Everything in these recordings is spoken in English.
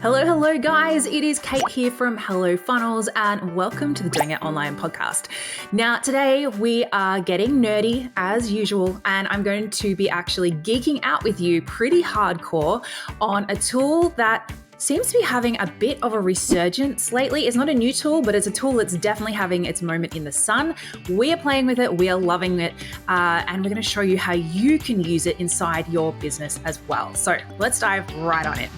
Hello, guys. It is Kate here from Hello Funnels, and welcome to the Doing It Online podcast. Now, today we are getting nerdy as usual, and I'm going to be actually geeking out with you pretty hardcore on a tool that seems to be having a bit of a resurgence lately. It's not a new tool, but it's a tool that's definitely having its moment in the sun. We are playing with it, we are loving it, and we're going to show you how you can use it inside your business as well. So let's dive right on in.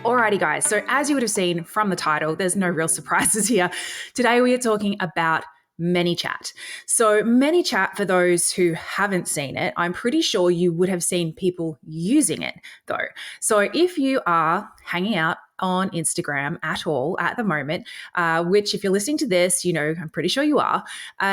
Alrighty, guys. So as you would have seen from the title, there's no real surprises here. Today we are talking about ManyChat. So ManyChat, for those who haven't seen it, I'm pretty sure you would have seen people using it though. So if you are hanging out on Instagram at all at the moment, which if you're listening to this, you know, I'm pretty sure you are,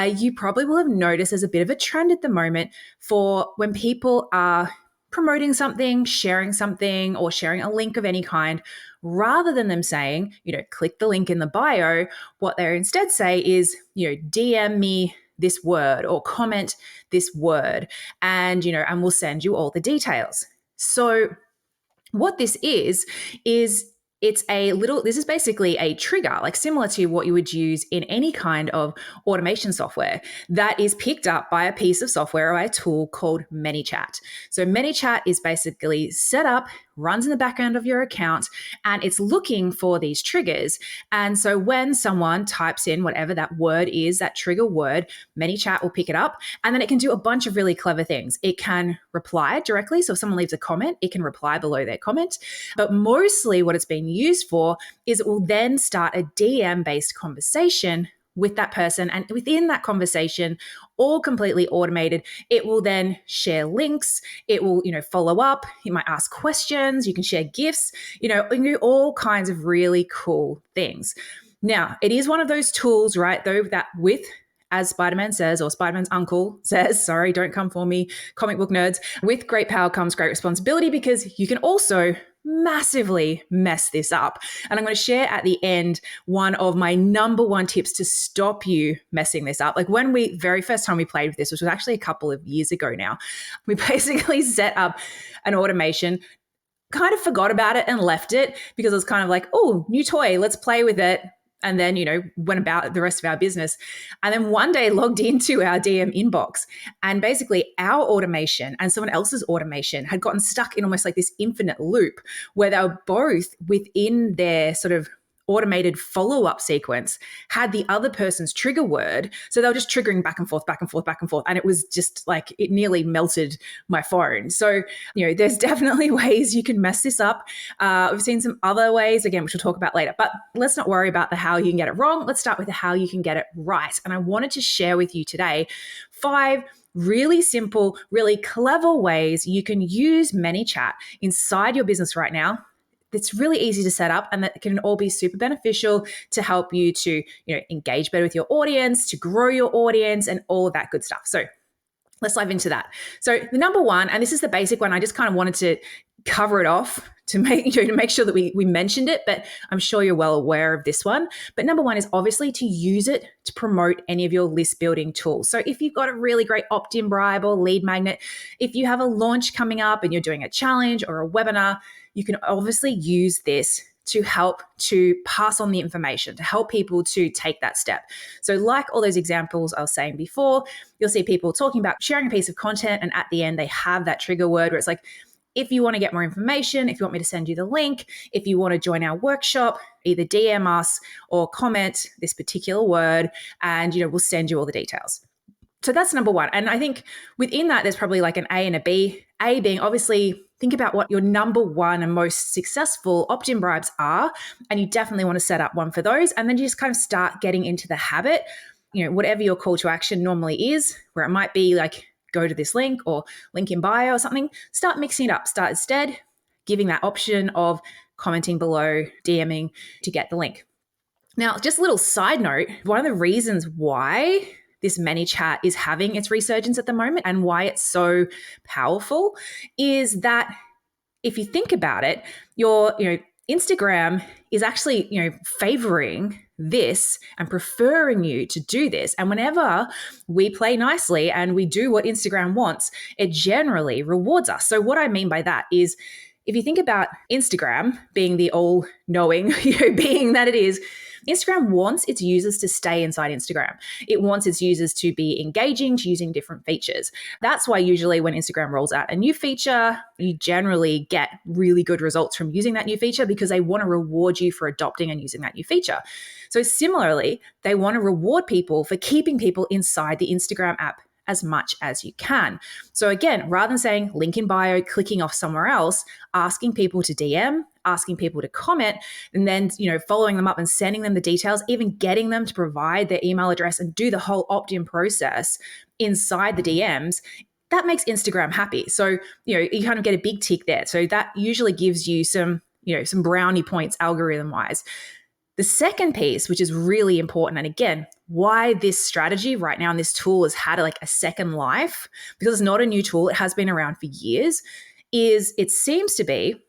you probably will have noticed there's a bit of a trend at the moment for when people are promoting something, sharing something, or sharing a link of any kind, rather than them saying, you know, click the link in the bio, what they instead say is, you know, DM me this word or comment this word, and, you know, and we'll send you all the details. So what this is this is basically a trigger, like similar to what you would use in any kind of automation software that is picked up by a piece of software or a tool called ManyChat. So ManyChat is basically set up, runs in the background of your account, and it's looking for these triggers. And so when someone types in whatever that word is, that trigger word, ManyChat will pick it up, and then it can do a bunch of really clever things. It can reply directly. So if someone leaves a comment, it can reply below their comment. But mostly what it's been used for is it will then start a DM-based conversation with that person. And within that conversation, all completely automated, it will then share links. It will, you know, follow up. You might ask questions. You can share GIFs, you know, and do all kinds of really cool things. Now, it is one of those tools, right, though, that with, as Spider-Man says, or Spider-Man's uncle says, sorry, don't come for me, comic book nerds, with great power comes great responsibility, because you can also massively mess this up. And I'm going to share at the end one of my number one tips to stop you messing this up. Like when very first time we played with this, which was actually a couple of years ago now, we basically set up an automation, kind of forgot about it and left it because it was kind of like, oh, new toy, let's play with it. And then, you know, went about the rest of our business. And then one day logged into our DM inbox, and basically our automation and someone else's automation had gotten stuck in almost like this infinite loop where they were both within their sort of automated follow-up sequence had the other person's trigger word. So they were just triggering back and forth, back and forth, back and forth. And it was just like, it nearly melted my phone. So, you know, there's definitely ways you can mess this up. We've seen some other ways, again, which we'll talk about later, but let's not worry about the how you can get it wrong. Let's start with the how you can get it right. And I wanted to share with you today 5 really simple, really clever ways you can use ManyChat inside your business right now. It's really easy to set up, and that can all be super beneficial to help you to, you know, engage better with your audience, to grow your audience, and all of that good stuff. So let's dive into that. So the number one, and this is the basic one, I just kind of wanted to cover it off to make sure that we mentioned it, but I'm sure you're well aware of this one. But number one is obviously to use it to promote any of your list building tools. So if you've got a really great opt-in bribe or lead magnet, if you have a launch coming up and you're doing a challenge or a webinar, you can obviously use this to help to pass on the information, to help people to take that step. So like all those examples I was saying before, you'll see people talking about sharing a piece of content, and at the end they have that trigger word where it's like, if you want to get more information, if you want me to send you the link, if you want to join our workshop, either DM us or comment this particular word, and, you know, we'll send you all the details. So that's number one. And I think within that, there's probably like an A and a B. A being obviously think about what your number one and most successful opt-in bribes are, and you definitely want to set up one for those. And then you just kind of start getting into the habit, you know, whatever your call to action normally is, where it might be like, go to this link or link in bio or something, start mixing it up. Start instead giving that option of commenting below, DMing to get the link. Now, just a little side note, one of the reasons why this ManyChat is having its resurgence at the moment and why it's so powerful is that if you think about it, your, you know, Instagram is actually, you know, favoring this and preferring you to do this. And whenever we play nicely and we do what Instagram wants, it generally rewards us. So what I mean by that is if you think about Instagram being the all-knowing being that it is, Instagram wants its users to stay inside Instagram. It wants its users to be engaging, to using different features. That's why usually when Instagram rolls out a new feature, you generally get really good results from using that new feature because they want to reward you for adopting and using that new feature. So similarly, they want to reward people for keeping people inside the Instagram app as much as you can. So again, rather than saying link in bio, clicking off somewhere else, asking people to DM, asking people to comment, and then, following them up and sending them the details, even getting them to provide their email address and do the whole opt-in process inside the DMs, that makes Instagram happy. So, you kind of get a big tick there. So that usually gives you some brownie points algorithm-wise. The second piece, which is really important, and again, why this strategy right now and this tool has had a second life, because it's not a new tool, it has been around for years, is it seems to be,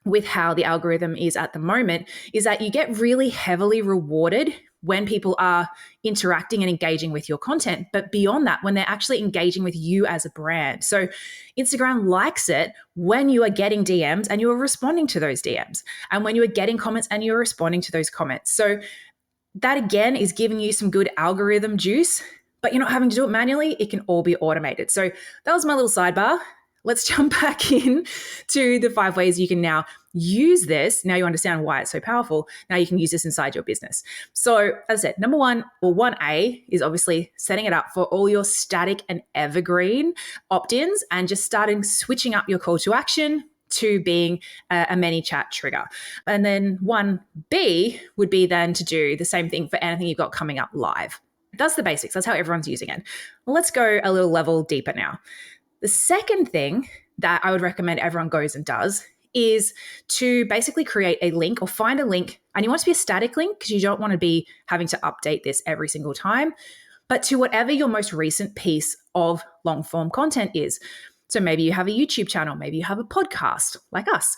with how the algorithm is at the moment, is that you get really heavily rewarded when people are interacting and engaging with your content. But beyond that, when they're actually engaging with you as a brand. So Instagram likes it when you are getting DMs and you are responding to those DMs, and when you are getting comments and you're responding to those comments. So that again is giving you some good algorithm juice, but you're not having to do it manually. It can all be automated. So that was my little sidebar. Let's jump back in to the 5 ways you can now use this. Now you understand why it's so powerful. Now you can use this inside your business. So as I said, number one, or 1A, is obviously setting it up for all your static and evergreen opt-ins and just switching up your call to action to being a ManyChat trigger. And then 1B would be then to do the same thing for anything you've got coming up live. That's the basics. That's how everyone's using it. Let's go a little level deeper now. The second thing that I would recommend everyone goes and does is to basically create a link or find a link. And you want it to be a static link because you don't want to be having to update this every single time, but to whatever your most recent piece of long form content is. So maybe you have a YouTube channel, maybe you have a podcast like us,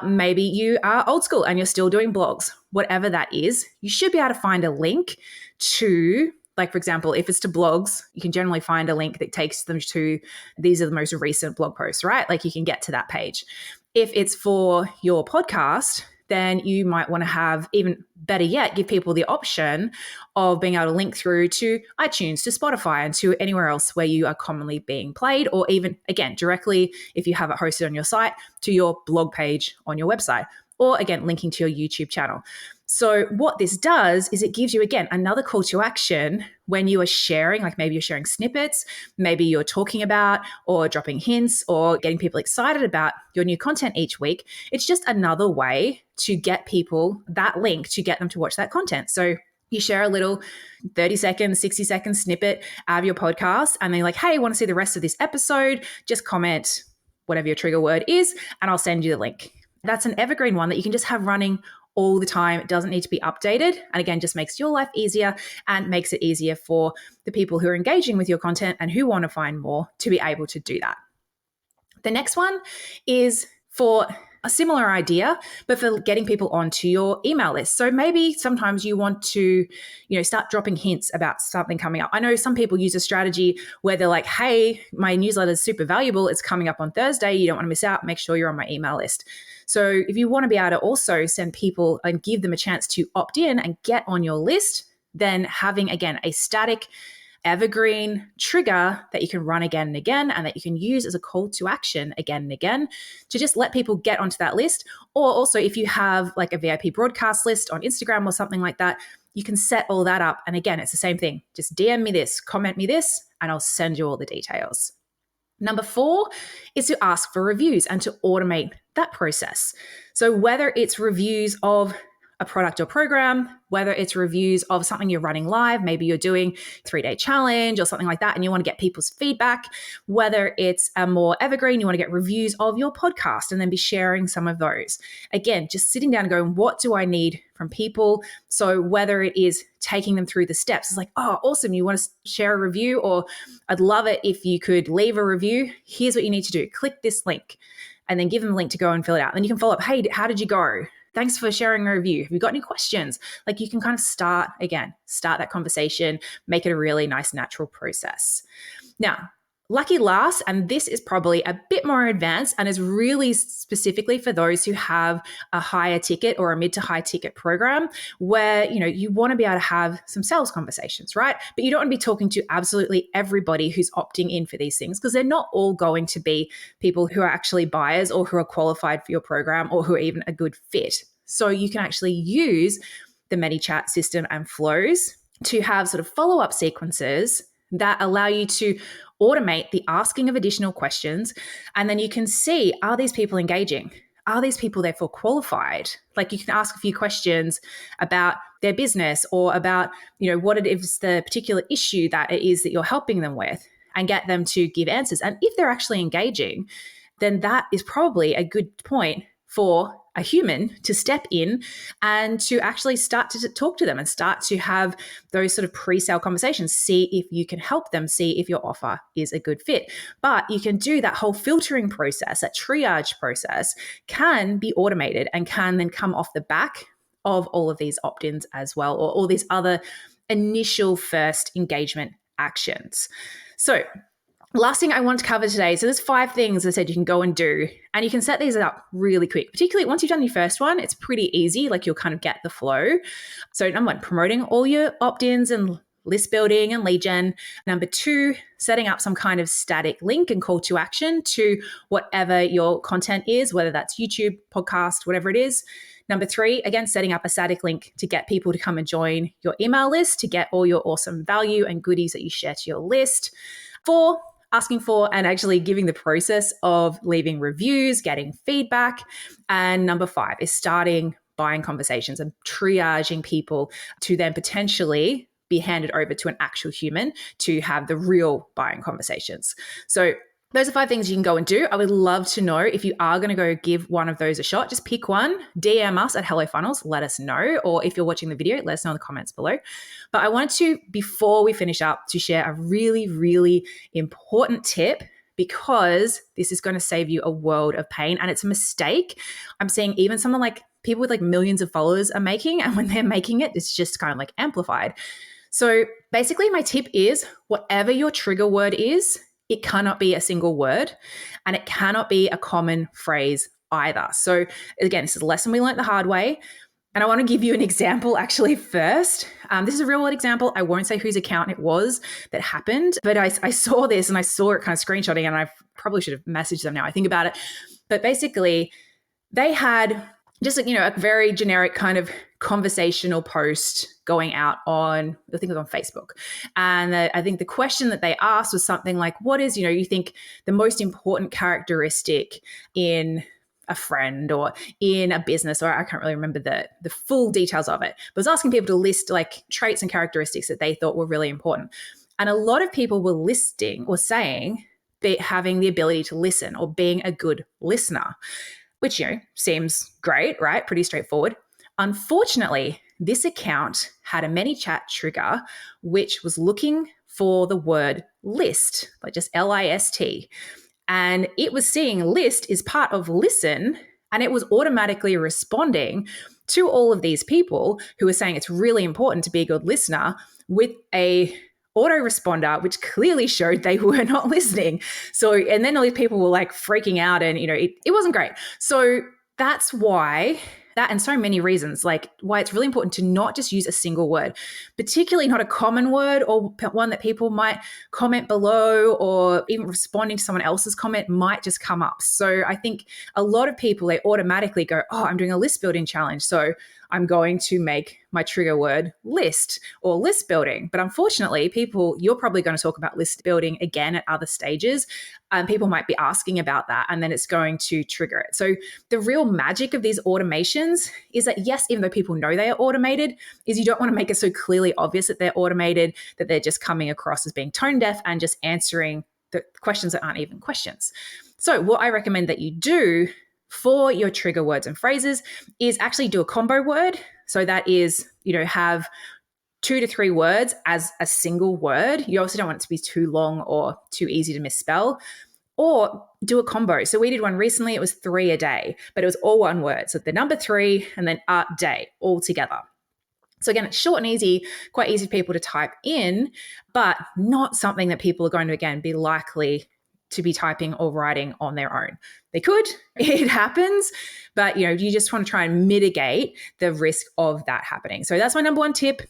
maybe you are old school and you're still doing blogs. Whatever that is, you should be able to find a link to, like, for example, if it's to blogs, you can generally find a link that takes them to, these are the most recent blog posts, right? Like you can get to that page. If it's for your podcast, then you might want to have, even better yet, give people the option of being able to link through to iTunes, to Spotify, and to anywhere else where you are commonly being played, or even, again, directly, if you have it hosted on your site, to your blog page on your website, or again, linking to your YouTube channel. So what this does is it gives you, again, another call to action when you are sharing, like maybe you're sharing snippets, maybe you're talking about or dropping hints or getting people excited about your new content each week. It's just another way to get people that link to get them to watch that content. So you share a little 30-second, 60-second snippet out of your podcast, and then you're like, hey, I want to see the rest of this episode, just comment whatever your trigger word is, and I'll send you the link. That's an evergreen one that you can just have running all the time. It doesn't need to be updated. And again, just makes your life easier and makes it easier for the people who are engaging with your content and who want to find more to be able to do that. The next one is for a similar idea, but for getting people onto your email list. So maybe sometimes you want to, start dropping hints about something coming up. I know some people use a strategy where they're like, hey, my newsletter is super valuable. It's coming up on Thursday. You don't want to miss out. Make sure you're on my email list. So if you want to be able to also send people and give them a chance to opt in and get on your list, then having, again, a static evergreen trigger that you can run again and again, and that you can use as a call to action again and again to just let people get onto that list. Or also if you have like a VIP broadcast list on Instagram or something like that, you can set all that up. And again, it's the same thing. Just DM me this, comment me this, and I'll send you all the details. Number 4 is to ask for reviews and to automate that process. So whether it's reviews of a product or program, whether it's reviews of something you're running live, maybe you're doing a 3-day challenge or something like that, and you want to get people's feedback, whether it's a more evergreen, you want to get reviews of your podcast and then be sharing some of those. Again, just sitting down and going, what do I need from people? So whether it is taking them through the steps, it's like, oh, awesome, you want to share a review, or I'd love it if you could leave a review. Here's what you need to do. Click this link and then give them a link to go and fill it out. Then you can follow up. Hey, how did you go? Thanks for sharing a review. Have you got any questions? Like you can kind of start that conversation, make it a really nice, natural process. Now, Lucky last, and this is probably a bit more advanced and is really specifically for those who have a higher ticket or a mid to high ticket program where, you want to be able to have some sales conversations, right? But you don't want to be talking to absolutely everybody who's opting in for these things because they're not all going to be people who are actually buyers or who are qualified for your program or who are even a good fit. So you can actually use the ManyChat system and flows to have sort of follow-up sequences that allow you to automate the asking of additional questions. And then you can see, are these people engaging? Are these people therefore qualified? Like you can ask a few questions about their business or about, what it is the particular issue that it is that you're helping them with and get them to give answers. And if they're actually engaging, then that is probably a good point for a human to step in and to actually start to talk to them and start to have those sort of pre-sale conversations, see if you can help them, see if your offer is a good fit. But you can do that whole filtering process, that triage process can be automated and can then come off the back of all of these opt-ins as well, or all these other initial first engagement actions. So last thing I want to cover today. So there's 5 things I said you can go and do, and you can set these up really quick. Particularly once you've done your first one, it's pretty easy. Like you'll kind of get the flow. So number 1, promoting all your opt-ins and list building and lead gen. Number 2, setting up some kind of static link and call to action to whatever your content is, whether that's YouTube, podcast, whatever it is. Number 3, again, setting up a static link to get people to come and join your email list to get all your awesome value and goodies that you share to your list. 4, asking for and actually giving the process of leaving reviews, getting feedback. And number 5 is starting buying conversations and triaging people to then potentially be handed over to an actual human to have the real buying conversations. So those are 5 things you can go and do. I would love to know if you are going to go give one of those a shot. Just pick one, DM us at Hello Funnels, let us know. Or if you're watching the video, let us know in the comments below. But I wanted to, before we finish up, to share a really, really important tip because this is going to save you a world of pain. And it's a mistake I'm seeing even someone like people with like millions of followers are making. And when they're making it, it's just kind of like amplified. So basically my tip is whatever your trigger word is, it cannot be a single word and it cannot be a common phrase either. So again, this is a lesson we learned the hard way. And I want to give you an example actually first. This is a real world example. I won't say whose account it was that happened, but I saw this and I saw it kind of screenshotting and I probably should have messaged them now I think about it. But basically they had just a very generic kind of conversational post going out on, I think it was on Facebook. And I think the question that they asked was something like, what is, you think the most important characteristic in a friend or in a business, or I can't really remember the full details of it, but I was asking people to list like traits and characteristics that they thought were really important. And a lot of people were listing or saying having the ability to listen or being a good listener, which, seems great, right? Pretty straightforward. Unfortunately, this account had a ManyChat trigger, which was looking for the word list, like just LIST. And it was seeing list is part of listen, and it was automatically responding to all of these people who were saying it's really important to be a good listener with a autoresponder, which clearly showed they were not listening. So, and then all these people were like freaking out and, it wasn't great. So that's why that and so many reasons, like why it's really important to not just use a single word, particularly not a common word or one that people might comment below or even responding to someone else's comment might just come up. So I think a lot of people, they automatically go, oh, I'm doing a list building challenge. So I'm going to make my trigger word list or list building. But unfortunately, you're probably going to talk about list building again at other stages. People might be asking about that, and then it's going to trigger it. So the real magic of these automations is that, yes, even though people know they are automated, is you don't want to make it so clearly obvious that they're automated, that they're just coming across as being tone deaf and just answering the questions that aren't even questions. So what I recommend that you do for your trigger words and phrases is actually do a combo word. So that is, have 2 to 3 words as a single word. You also don't want it to be too long or too easy to misspell, or do a combo. So we did one recently, it was 3 a day, but it was all one word. So the number 3 and then day all together. So again, it's short and easy, quite easy for people to type in, but not something that people are going to, again, be likely to be typing or writing on their own. They could, it happens, but you just want to try and mitigate the risk of that happening. So that's my number one tip.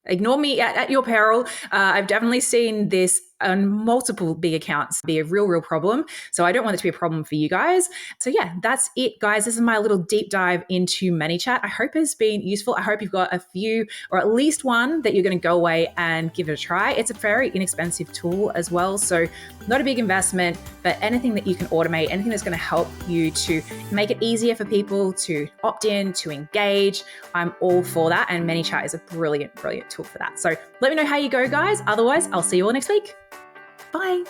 Ignore me at your peril. I've definitely seen this on multiple big accounts be a real problem. So I don't want it to be a problem for you guys. So yeah, that's it, guys. This is my little deep dive into ManyChat. I hope it's been useful. I hope you've got a few or at least one that you're going to go away and give it a try. It's a very inexpensive tool as well. So not a big investment, but anything that you can automate, anything that's going to help you to make it easier for people to opt in, to engage, I'm all for that. And ManyChat is a brilliant tool for that. So let me know how you go, guys. Otherwise, I'll see you all next week. Bye.